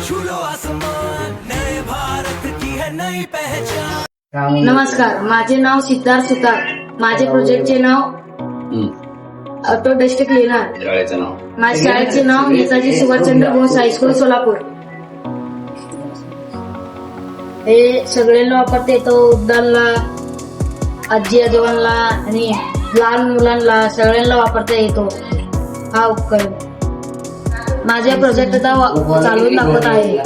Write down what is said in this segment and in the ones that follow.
छूलो आसमान, नए भारत की है नई पहचान। नमस्कार, माझे नाव सिद्धार्थ सुतार. माझे प्रोजेक्टचे नाव ऑटो डस्ट क्लीनर. शाळेचं नाव माझ्या शाळेचे नाव नेताजी सुभाषचंद्र बोस हायस्कूल सोलापूर. हे सगळ्यांना वापरता येतो. वृद्धांना, आजी आजोबांना आणि लहान मुलांना सगळ्यांना वापरता येतो हा उपकरण. माझ्या प्रोजेक्ट आता चालवून दाखवत आहे.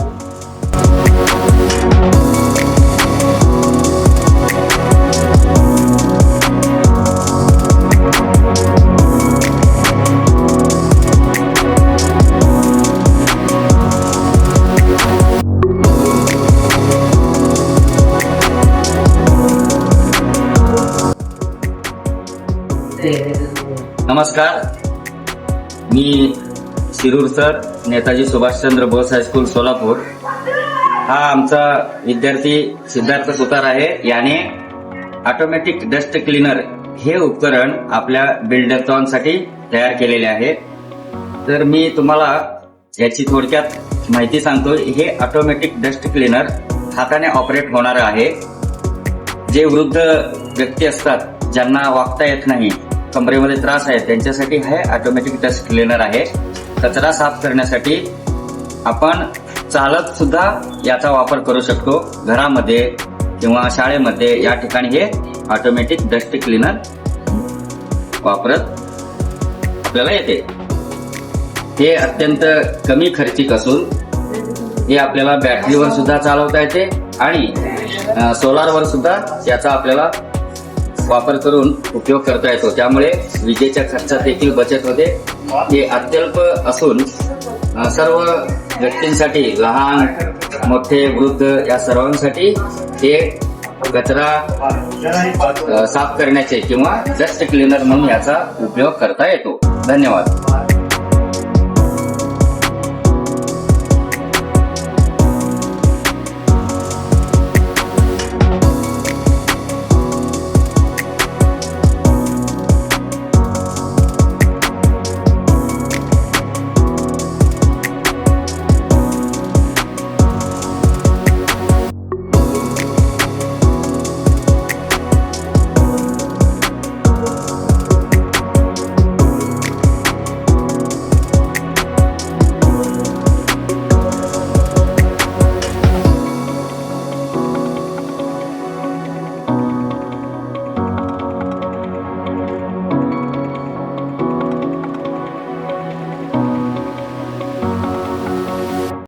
नमस्कार, मी शिरूर सर, नेताजी सुभाषचंद्र बोस हायस्कूल सोलापूर. हा आमचा विद्यार्थी सिद्धार्थ सुतार आहे. याने ऑटोमॅटिक डस्ट क्लीनर हे उपकरण आपल्या बिल्डरसाठी तयार केलेले आहे. तर मी तुम्हाला याची थोडक्यात माहिती सांगतो. हे ऑटोमॅटिक डस्ट क्लीनर हाताने ऑपरेट होणार आहे. जे वृद्ध व्यक्ती असतात, ज्यांना वागता येत नाही, कमरेमध्ये त्रास आहे, त्यांच्यासाठी हे ऑटोमॅटिक डस्ट क्लीनर आहे. कचरा साफ करण्यासाठी आपण चालत सुद्धा याचा वापर करू शकतो. घरामध्ये किंवा शाळेमध्ये या ठिकाणी हे ऑटोमॅटिक डस्ट क्लीनर वापरत आपल्याला येते. हे अत्यंत कमी खर्चिक असून हे आपल्याला बॅटरीवर सुद्धा चालवता येते आणि सोलारवर सुद्धा याचा आपल्याला वापर करून उपयोग करता येतो. त्यामुळे विजेच्या खर्चात देखील बचत होते. हे अत्यल्प असून सर्व व्यक्तींसाठी, लहान मोठे वृद्ध या सर्वांसाठी हे कचरा साफ करण्याचे किंवा डस्ट क्लीनर म्हणून याचा उपयोग करता येतो. धन्यवाद.